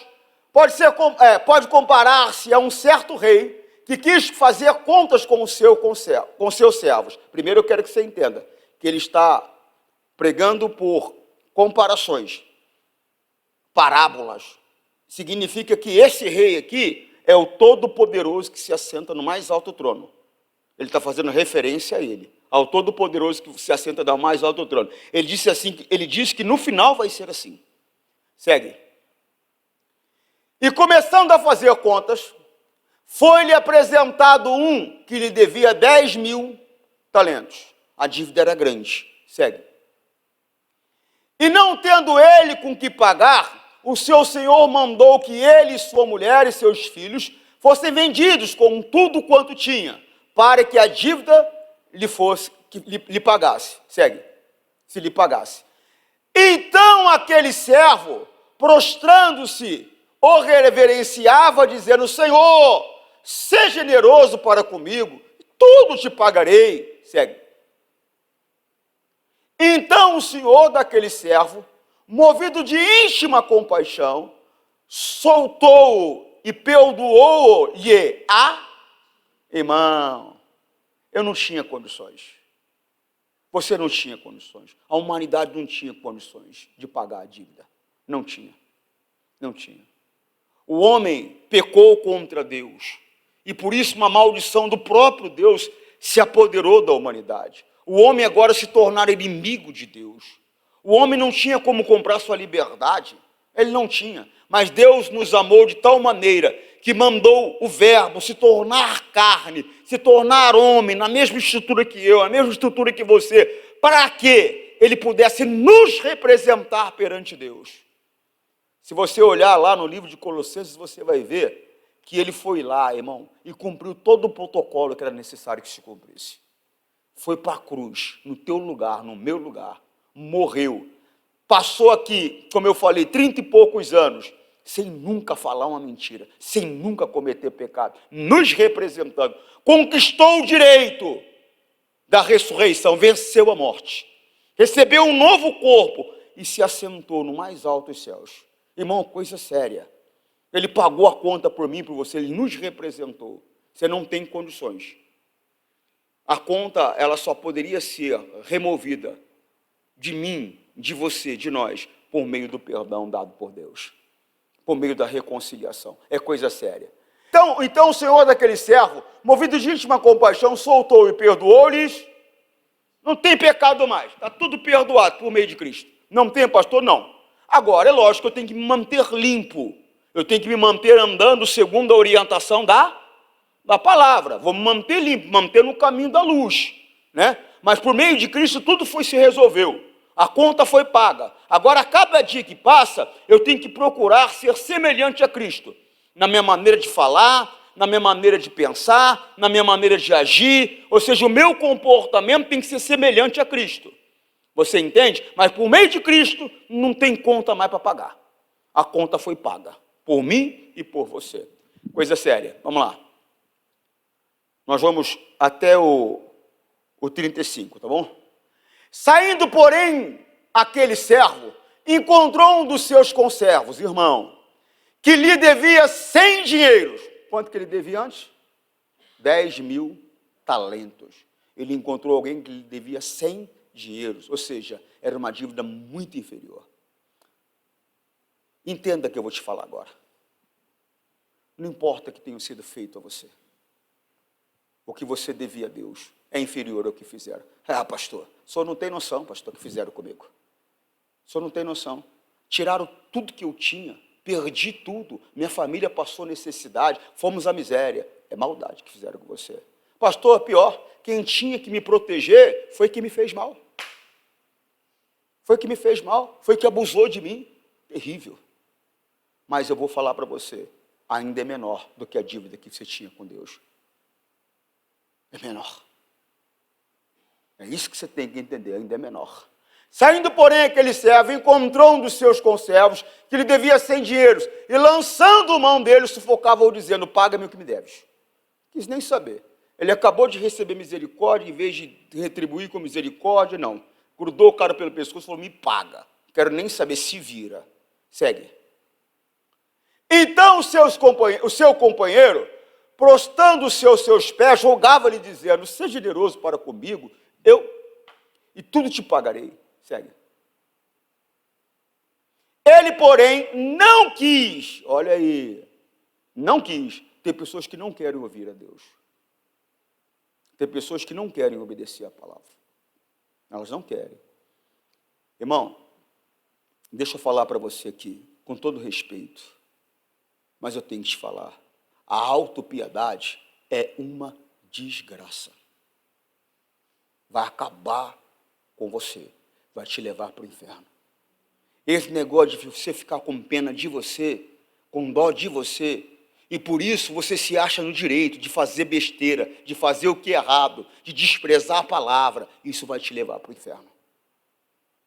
pode comparar-se a um certo rei que quis fazer contas com seus servos. Primeiro eu quero que você entenda que ele está pregando por comparações, parábolas. Significa que esse rei aqui é o Todo-Poderoso que se assenta no mais alto trono. Ele está fazendo referência a ele, ao Todo-Poderoso que se assenta no mais alto trono. Ele disse que no final vai ser assim. Segue. E começando a fazer contas, foi-lhe apresentado um que lhe devia 10.000 talentos. A dívida era grande. Segue. E não tendo ele com que pagar, o seu senhor mandou que ele, sua mulher e seus filhos fossem vendidos com tudo quanto tinha, para que a dívida lhe pagasse. Segue. Se lhe pagasse. Então aquele servo, prostrando-se, o reverenciava, dizendo: Senhor, seja generoso para comigo, tudo te pagarei. Segue. Então o senhor daquele servo, movido de íntima compaixão, soltou-o e perdoou-lhe irmão, eu não tinha condições. Você não tinha condições. A humanidade não tinha condições de pagar a dívida. Não tinha. O homem pecou contra Deus. E por isso uma maldição do próprio Deus se apoderou da humanidade. O homem agora se tornara inimigo de Deus. O homem não tinha como comprar sua liberdade. Ele não tinha. Mas Deus nos amou de tal maneira que mandou o verbo se tornar carne, se tornar homem, na mesma estrutura que eu, na mesma estrutura que você, para que ele pudesse nos representar perante Deus. Se você olhar lá no livro de Colossenses, você vai ver que ele foi lá, irmão, e cumpriu todo o protocolo que era necessário que se cumprisse. Foi para a cruz, no teu lugar, no meu lugar, morreu. Passou aqui, como eu falei, 30 e poucos anos, sem nunca falar uma mentira, sem nunca cometer pecado, nos representando. Conquistou o direito da ressurreição, venceu a morte, recebeu um novo corpo e se assentou no mais alto dos céus. Irmão, coisa séria. Ele pagou a conta por mim, por você, ele nos representou. Você não tem condições. A conta, ela só poderia ser removida de mim, de você, de nós, por meio do perdão dado por Deus. Por meio da reconciliação. É coisa séria. Então o Senhor daquele servo, movido de íntima compaixão, soltou e perdoou-lhes. Não tem pecado mais. Está tudo perdoado por meio de Cristo. Não tem, pastor? Não. Agora, é lógico que eu tenho que me manter limpo. Eu tenho que me manter andando segundo a orientação da palavra. Vou me manter limpo, manter no caminho da luz, né? Mas por meio de Cristo tudo se resolveu. A conta foi paga. Agora, a cada dia que passa, eu tenho que procurar ser semelhante a Cristo. Na minha maneira de falar, na minha maneira de pensar, na minha maneira de agir. Ou seja, o meu comportamento tem que ser semelhante a Cristo. Você entende? Mas por meio de Cristo, não tem conta mais para pagar. A conta foi paga. Por mim e por você. Coisa séria. Vamos lá. Nós vamos até o 35, tá bom? Saindo, porém, aquele servo, encontrou um dos seus conservos, irmão, que lhe devia 100 dinheiros. Quanto que ele devia antes? 10.000 talentos. Ele encontrou alguém que lhe devia 100 dinheiros, ou seja, era uma dívida muito inferior. Entenda o que eu vou te falar agora. Não importa o que tenha sido feito a você. O que você devia a Deus é inferior ao que fizeram. Ah, pastor, o senhor não tem noção, pastor, o que fizeram comigo. O senhor não tem noção. Tiraram tudo que eu tinha, perdi tudo, minha família passou necessidade, fomos à miséria. É maldade que fizeram com você. Pastor, pior, quem tinha que me proteger foi quem me fez mal. Foi que me fez mal, foi que abusou de mim. Terrível. Mas eu vou falar para você, ainda é menor do que a dívida que você tinha com Deus. É menor. É isso que você tem que entender, ainda é menor. Saindo, porém, aquele servo encontrou um dos seus conservos, que lhe devia 100 dinheiros, e lançando mão dele, sufocava-o, dizendo, paga-me o que me deves. Quis nem saber. Ele acabou de receber misericórdia, em vez de retribuir com misericórdia, não. Grudou o cara pelo pescoço e falou, me paga. Quero nem saber, se vira. Segue. Então o seu companheiro, prostando-se aos seus pés, rogava-lhe, dizendo, seja generoso para comigo, e tudo te pagarei. Segue. Ele, porém, não quis, olha aí, não quis. Tem pessoas que não querem ouvir a Deus. Tem pessoas que não querem obedecer a palavra. Elas não querem. Irmão, deixa eu falar para você aqui, com todo respeito, mas eu tenho que te falar. A autopiedade é uma desgraça. Vai acabar com você. Vai te levar para o inferno. Esse negócio de você ficar com pena de você, com dó de você, e por isso você se acha no direito de fazer besteira, de fazer o que é errado, de desprezar a palavra, isso vai te levar para o inferno.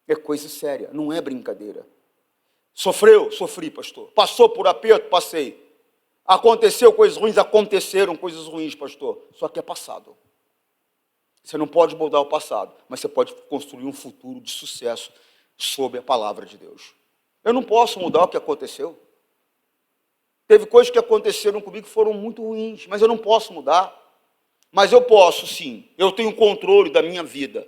É coisa séria, não é brincadeira. Sofreu? Sofri, pastor. Passou por aperto? Passei. Aconteceu coisas ruins? Aconteceram coisas ruins, pastor. Só que é passado. Você não pode mudar o passado, mas você pode construir um futuro de sucesso sob a palavra de Deus. Eu não posso mudar o que aconteceu. Teve coisas que aconteceram comigo que foram muito ruins, mas eu não posso mudar. Mas eu posso, sim. Eu tenho controle da minha vida,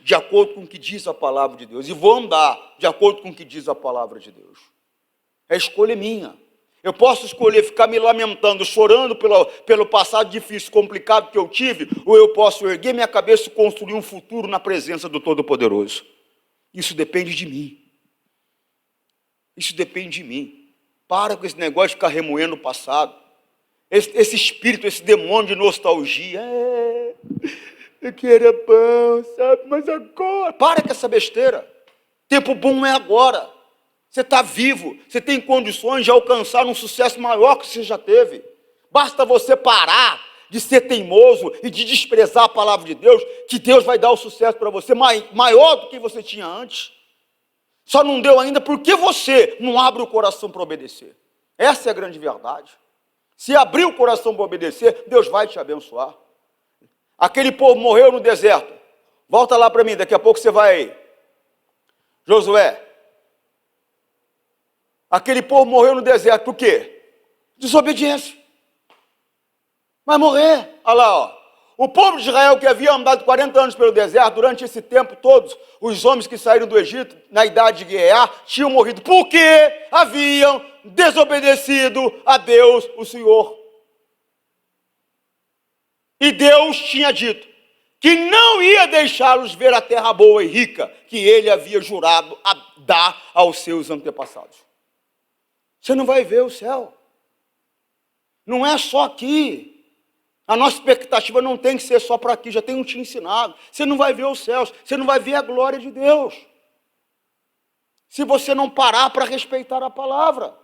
de acordo com o que diz a palavra de Deus. E vou andar de acordo com o que diz a palavra de Deus. A escolha é minha. Eu posso escolher ficar me lamentando, chorando pelo passado difícil, complicado que eu tive, ou eu posso erguer minha cabeça e construir um futuro na presença do Todo-Poderoso. Isso depende de mim. Isso depende de mim. Para com esse negócio de ficar remoendo o passado. Esse espírito, esse demônio de nostalgia. Eu queria pão, sabe? Mas agora. Para com essa besteira. Tempo bom é agora. Você está vivo. Você tem condições de alcançar um sucesso maior que você já teve. Basta você parar de ser teimoso e de desprezar a palavra de Deus, que Deus vai dar o sucesso para você maior do que você tinha antes. Só não deu ainda porque você não abre o coração para obedecer. Essa é a grande verdade. Se abrir o coração para obedecer, Deus vai te abençoar. Aquele povo morreu no deserto. Volta lá para mim, daqui a pouco você vai aí. Josué. Aquele povo morreu no deserto, por quê? Desobediência. Vai morrer. Olha lá, ó. O povo de Israel que havia andado 40 anos pelo deserto, durante esse tempo todos, os homens que saíram do Egito, na idade de guerrear, tinham morrido, porque haviam desobedecido a Deus, o Senhor. E Deus tinha dito que não ia deixá-los ver a terra boa e rica, que ele havia jurado a dar aos seus antepassados. Você não vai ver o céu. Não é só aqui. A nossa expectativa não tem que ser só para aqui, já tenho te ensinado. Você não vai ver os céus, você não vai ver a glória de Deus. Se você não parar para respeitar a palavra.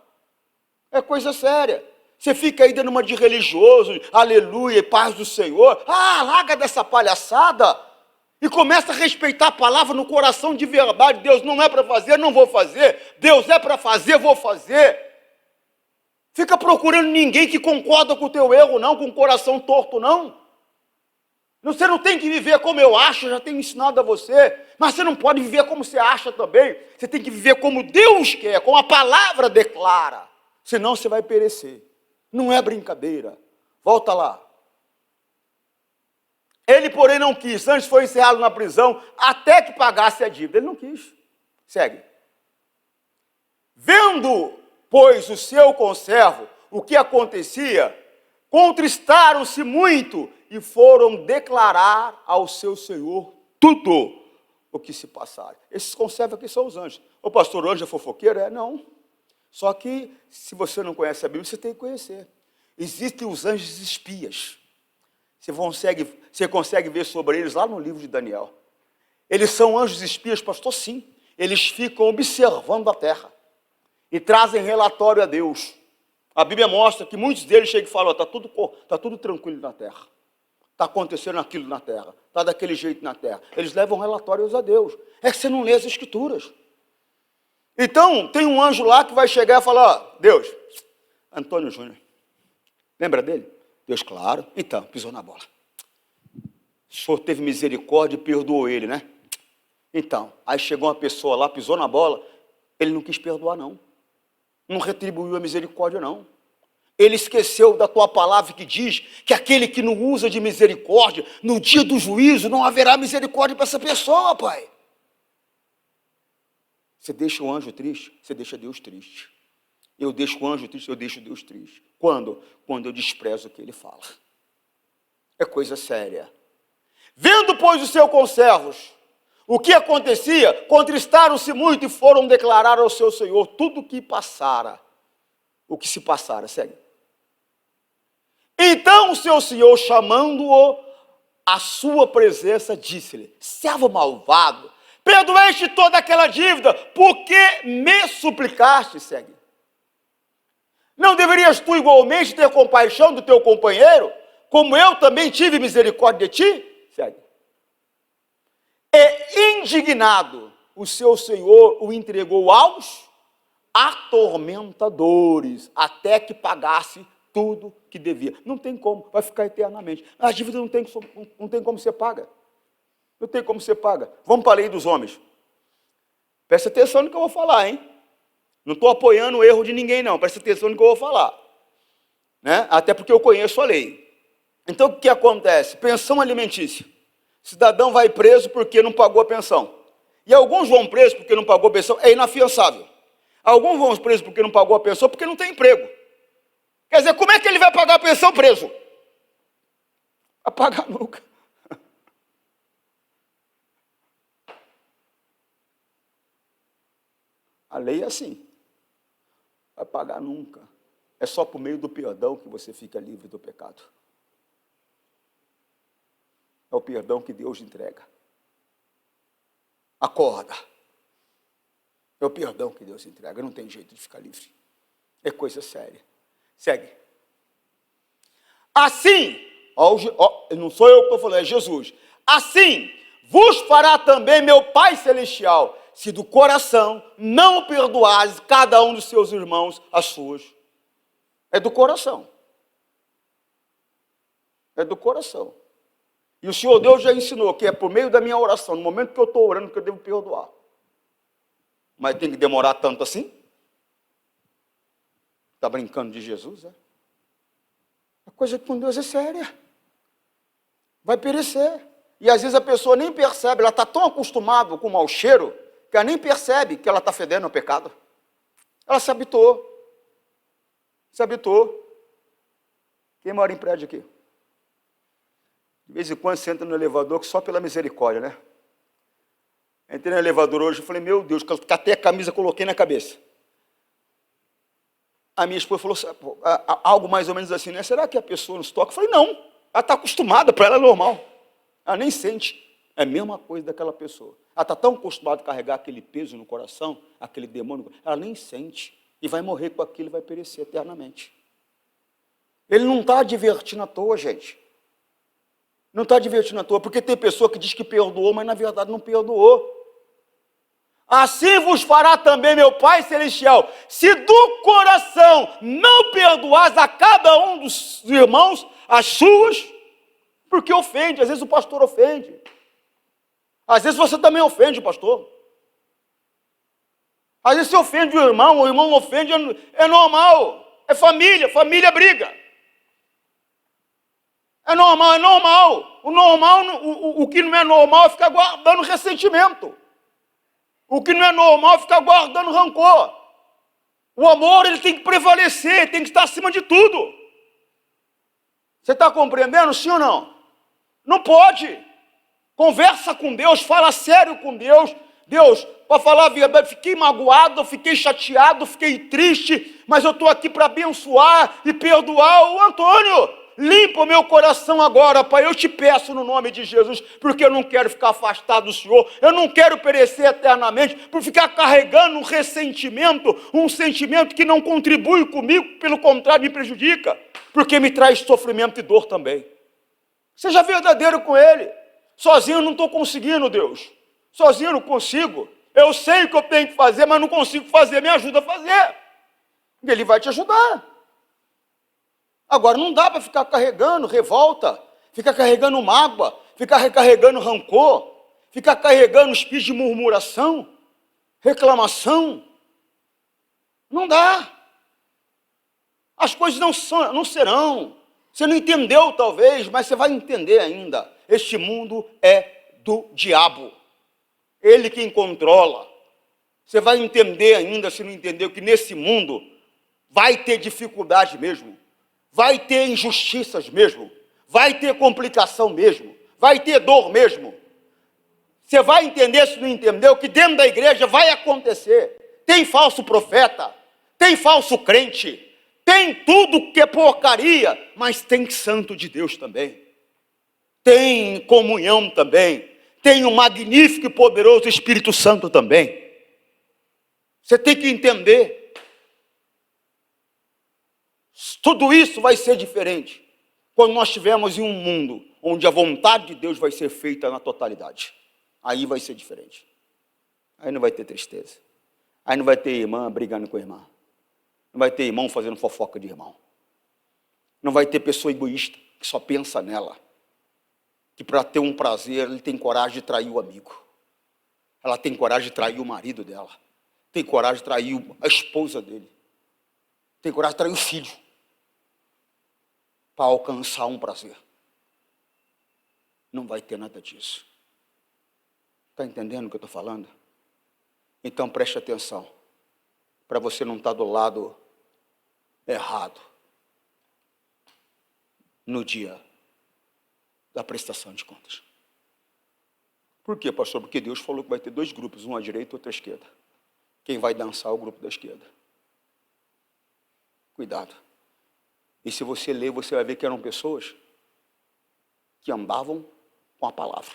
É coisa séria. Você fica aí dando uma de religioso, aleluia, paz do Senhor. Larga dessa palhaçada e começa a respeitar a palavra no coração de verdade. Deus não é para fazer, não vou fazer. Deus é para fazer, vou fazer. Fica procurando ninguém que concorda com o teu erro, não, com o coração torto, não. Você não tem que viver como eu acho, eu já tenho ensinado a você. Mas você não pode viver como você acha também. Você tem que viver como Deus quer, como a palavra declara. Senão você vai perecer. Não é brincadeira. Volta lá. Ele, porém, não quis. Antes foi encerrado na prisão até que pagasse a dívida. Ele não quis. Segue. Vendo, pois, o seu conservo, o que acontecia, contristaram-se muito e foram declarar ao seu senhor tudo o que se passara. Esses conservos aqui são os anjos. O pastor anjo é fofoqueiro? Não. Só que, se você não conhece a Bíblia, você tem que conhecer. Existem os anjos espias. Você consegue ver sobre eles lá no livro de Daniel. Eles são anjos espias, pastor? Sim. Eles ficam observando a terra e trazem relatório a Deus. A Bíblia mostra que muitos deles chegam e falam: está tudo tranquilo na terra. Está acontecendo aquilo na terra. Está daquele jeito na terra. Eles levam relatórios a Deus. É que você não lê as Escrituras. Então, tem um anjo lá que vai chegar e falar: ó, Deus, Antônio Júnior, lembra dele? Deus, claro. Então, pisou na bola. O senhor teve misericórdia e perdoou ele, né? Então, aí chegou uma pessoa lá, pisou na bola, ele não quis perdoar, não. Não retribuiu a misericórdia, não. Ele esqueceu da tua palavra que diz que aquele que não usa de misericórdia, no dia do juízo, não haverá misericórdia para essa pessoa, pai. Você deixa o anjo triste, você deixa Deus triste. Eu deixo o anjo triste, eu deixo Deus triste. Quando? Quando eu desprezo o que ele fala. É coisa séria. Vendo, pois, os seus conservos o que acontecia, contristaram-se muito e foram declarar ao seu senhor tudo o que passara. O que se passara, segue. Então o seu senhor, chamando-o à sua presença, disse-lhe: servo malvado, perdoeste toda aquela dívida, porque me suplicaste, segue. Não deverias tu igualmente ter compaixão do teu companheiro, como eu também tive misericórdia de ti? Segue. E indignado, o seu senhor o entregou aos atormentadores, até que pagasse tudo que devia. Não tem como, vai ficar eternamente. A dívida não tem como ser paga. Não tem como ser paga. Vamos para a lei dos homens. Presta atenção no que eu vou falar, hein? Não estou apoiando o erro de ninguém, não. Presta atenção no que eu vou falar. Né? Até porque eu conheço a lei. Então, o que acontece? Pensão alimentícia. Cidadão vai preso porque não pagou a pensão. E alguns vão presos porque não pagou a pensão, é inafiançável. Alguns vão presos porque não pagou a pensão porque não tem emprego. Quer dizer, como é que ele vai pagar a pensão preso? Vai pagar nunca. A lei é assim. Vai pagar nunca. É só por meio do perdão que você fica livre do pecado. É o perdão que Deus entrega. Acorda. É o perdão que Deus entrega. Não tem jeito de ficar livre. É coisa séria. Segue. Assim, não sou eu que estou falando, é Jesus. Assim vos fará também meu Pai Celestial, se do coração não perdoares cada um dos seus irmãos as suas. É do coração. É do coração. E o Senhor Deus já ensinou que é por meio da minha oração, no momento que eu estou orando, que eu devo perdoar. Mas tem que demorar tanto assim? Está brincando de Jesus, é? A coisa com Deus é séria. Vai perecer. E às vezes a pessoa nem percebe, ela está tão acostumada com o mau cheiro, que ela nem percebe que ela está fedendo ao pecado. Ela se habituou. Se habituou. Quem mora em prédio aqui? De vez em quando você entra no elevador, que só pela misericórdia, né? Entrei no elevador hoje e falei: meu Deus, catei a camisa, coloquei na cabeça. A minha esposa falou algo mais ou menos assim, né? Será que a pessoa nos toca? Eu falei: não, ela está acostumada, para ela é normal. Ela nem sente. É a mesma coisa daquela pessoa. Ela está tão acostumada a carregar aquele peso no coração, aquele demônio, ela nem sente. E vai morrer com aquilo e vai perecer eternamente. Ele não está divertindo à toa, gente. Não está divertindo à toa, porque tem pessoa que diz que perdoou, mas na verdade não perdoou. Assim vos fará também meu Pai Celestial, se do coração não perdoares a cada um dos irmãos as suas, porque ofende. Às vezes o pastor ofende. Às vezes você também ofende o pastor. Às vezes você ofende o irmão ofende, é normal. É família, família briga. É normal, é normal. O que não é normal é ficar guardando ressentimento. O que não é normal é ficar guardando rancor. O amor, ele tem que prevalecer, tem que estar acima de tudo. Você está compreendendo, sim ou não? Não pode. Conversa com Deus, fala sério com Deus. Deus, para falar a verdade, fiquei magoado, fiquei chateado, fiquei triste, mas eu estou aqui para abençoar e perdoar o Antônio. limpa o meu coração agora, Pai. Eu te peço no nome de Jesus, porque eu não quero ficar afastado do Senhor. Eu não quero perecer eternamente por ficar carregando um ressentimento, um sentimento que não contribui comigo, pelo contrário, me prejudica, porque me traz sofrimento e dor também. Seja verdadeiro com Ele. Sozinho eu não estou conseguindo, Deus. Sozinho eu não consigo. Eu sei o que eu tenho que fazer, mas não consigo fazer. Me ajuda a fazer. E Ele vai te ajudar. Agora, não dá para ficar carregando revolta, ficar carregando mágoa, ficar carregando rancor, ficar carregando espírito de murmuração, reclamação. Não dá. As coisas não serão. Você não entendeu, talvez, mas você vai entender ainda. Este mundo é do diabo. Ele quem controla. Você vai entender ainda, se não entendeu, que nesse mundo vai ter dificuldade mesmo. Vai ter injustiças mesmo, vai ter complicação mesmo, vai ter dor mesmo. Você vai entender, se não entendeu, que dentro da igreja vai acontecer. Tem falso profeta, tem falso crente, tem tudo que é porcaria, mas tem santo de Deus também. Tem comunhão também, tem o magnífico e poderoso Espírito Santo também. Você tem que entender. Tudo isso vai ser diferente quando nós estivermos em um mundo onde a vontade de Deus vai ser feita na totalidade. Aí vai ser diferente. Aí não vai ter tristeza. Aí não vai ter irmã brigando com a irmã. Não vai ter irmão fazendo fofoca de irmão. Não vai ter pessoa egoísta que só pensa nela. Que para ter um prazer, ele tem coragem de trair o amigo. Ela tem coragem de trair o marido dela. Tem coragem de trair a esposa dele. Tem coragem de trair o filho. Para alcançar um prazer. Não vai ter nada disso. Está entendendo o que eu estou falando? Então preste atenção. Para você não estar do lado errado. No dia da prestação de contas. Por quê, pastor? Porque Deus falou que vai ter dois grupos, um à direita e outro à esquerda. Quem vai dançar é o grupo da esquerda. Cuidado. E se você ler, você vai ver que eram pessoas que andavam com a palavra.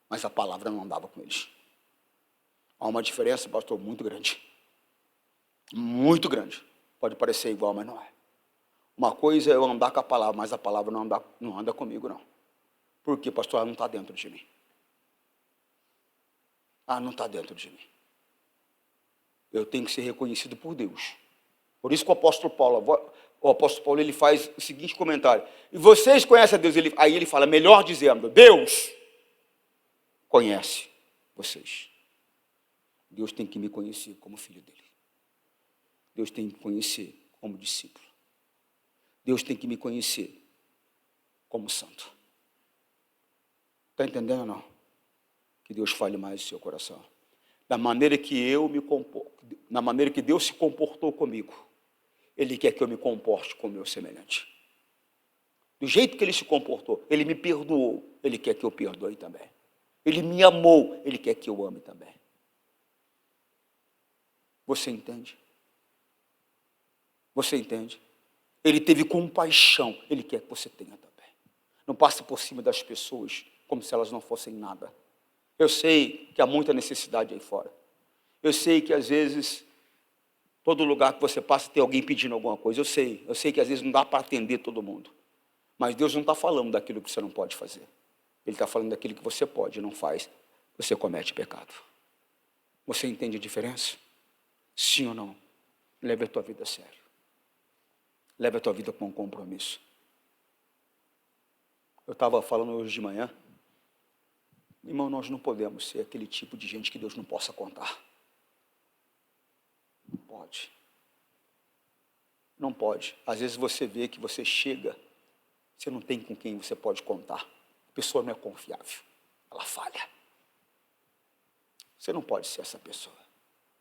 Mas a palavra não andava com eles. Há uma diferença, pastor, muito grande. Muito grande. Pode parecer igual, mas não é. Uma coisa é eu andar com a palavra, mas a palavra não anda comigo, não. Por quê, pastor? Ela não está dentro de mim. Ela não está dentro de mim. Eu tenho que ser reconhecido por Deus. Por isso que o apóstolo Paulo ele faz o seguinte comentário. E vocês conhecem a Deus? Aí ele fala, melhor dizendo, Deus conhece vocês. Deus tem que me conhecer como filho dele. Deus tem que me conhecer como discípulo. Deus tem que me conhecer como santo. Está entendendo ou não? Que Deus fale mais no seu coração. Da maneira que na maneira que Deus se comportou comigo, Ele quer que eu me comporte com o meu semelhante. Do jeito que Ele se comportou, Ele me perdoou, Ele quer que eu perdoe também. Ele me amou, Ele quer que eu ame também. Você entende? Você entende? Ele teve compaixão, Ele quer que você tenha também. Não passe por cima das pessoas como se elas não fossem nada. Eu sei que há muita necessidade aí fora. Eu sei que às vezes, todo lugar que você passa tem alguém pedindo alguma coisa. Eu sei que às vezes não dá para atender todo mundo. Mas Deus não está falando daquilo que você não pode fazer. Ele está falando daquilo que você pode e não faz. Você comete pecado. Você entende a diferença? Sim ou não? Leve a tua vida a sério. Leve a tua vida com um compromisso. Eu estava falando hoje de manhã. Irmão, nós não podemos ser aquele tipo de gente que Deus não possa contar. Não pode. Não pode. Às vezes você vê que você chega, você não tem com quem você pode contar. A pessoa não é confiável. Ela falha. Você não pode ser essa pessoa.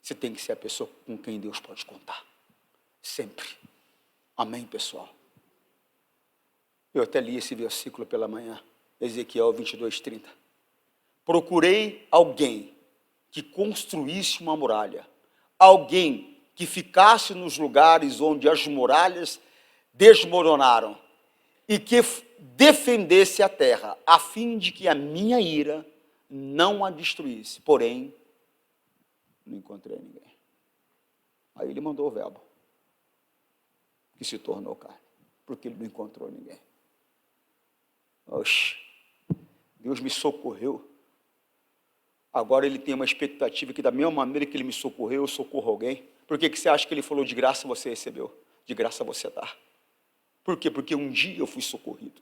Você tem que ser a pessoa com quem Deus pode contar. Sempre. Amém, pessoal? Eu até li esse versículo pela manhã. Ezequiel 22:30. Procurei alguém que construísse uma muralha. Alguém que ficasse nos lugares onde as muralhas desmoronaram e que defendesse a terra, a fim de que a minha ira não a destruísse. Porém, não encontrei ninguém. Aí ele mandou o verbo, que se tornou carne, porque ele não encontrou ninguém. Oxe, Deus me socorreu. Agora ele tem uma expectativa que da mesma maneira que ele me socorreu, eu socorro alguém. Por que você acha que ele falou de graça você recebeu? De graça você dá. Por quê? Porque um dia eu fui socorrido.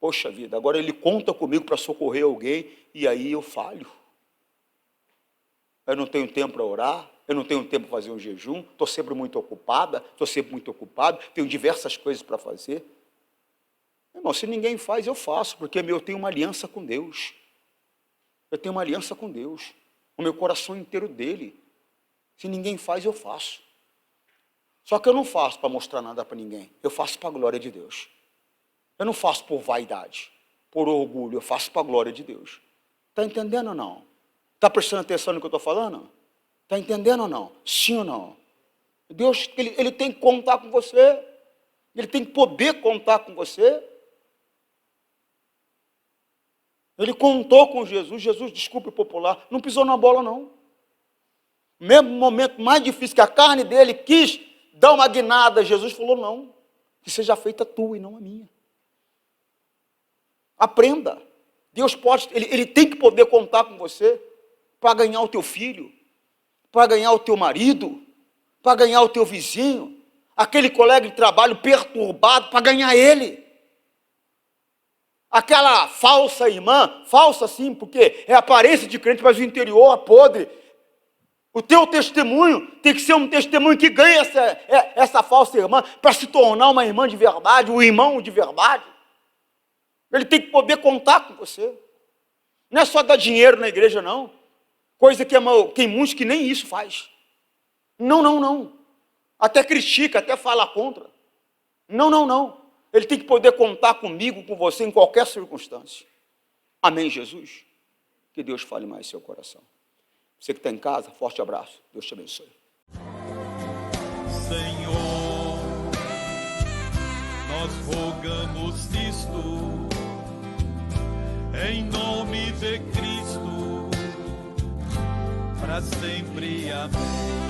Poxa vida, agora ele conta comigo para socorrer alguém e aí eu falho. Eu não tenho tempo para orar, eu não tenho tempo para fazer um jejum, estou sempre muito ocupado, tenho diversas coisas para fazer. Irmão, se ninguém faz, eu faço, porque eu tenho uma aliança com Deus. Eu tenho uma aliança com Deus, o meu coração inteiro dele. Se ninguém faz, eu faço. Só que eu não faço para mostrar nada para ninguém, eu faço para a glória de Deus. Eu não faço por vaidade, por orgulho, eu faço para a glória de Deus. Está entendendo ou não? Está prestando atenção no que eu estou falando? Está entendendo ou não? Sim ou não? Deus, ele tem que contar com você, ele tem que poder contar com você. Ele contou com Jesus, desculpe o popular, não pisou na bola não. Mesmo momento mais difícil que a carne dele quis dar uma guinada, Jesus falou não, que seja feita a tua e não a minha. Aprenda, Deus pode, ele tem que poder contar com você, para ganhar o teu filho, para ganhar o teu marido, para ganhar o teu vizinho, aquele colega de trabalho perturbado, para ganhar ele. Aquela falsa irmã, falsa sim, porque é aparência de crente, mas o interior é podre. O teu testemunho tem que ser um testemunho que ganha essa falsa irmã para se tornar uma irmã de verdade, um irmão de verdade. Ele tem que poder contar com você. Não é só dar dinheiro na igreja, não. Coisa que tem muitos que nem isso faz. Não. Até critica, até fala contra. Não. Ele tem que poder contar comigo, com você, em qualquer circunstância. Amém, Jesus? Que Deus fale mais em seu coração. Você que está em casa, forte abraço. Deus te abençoe. Senhor, nós rogamos isto, em nome de Cristo, para sempre. Amém.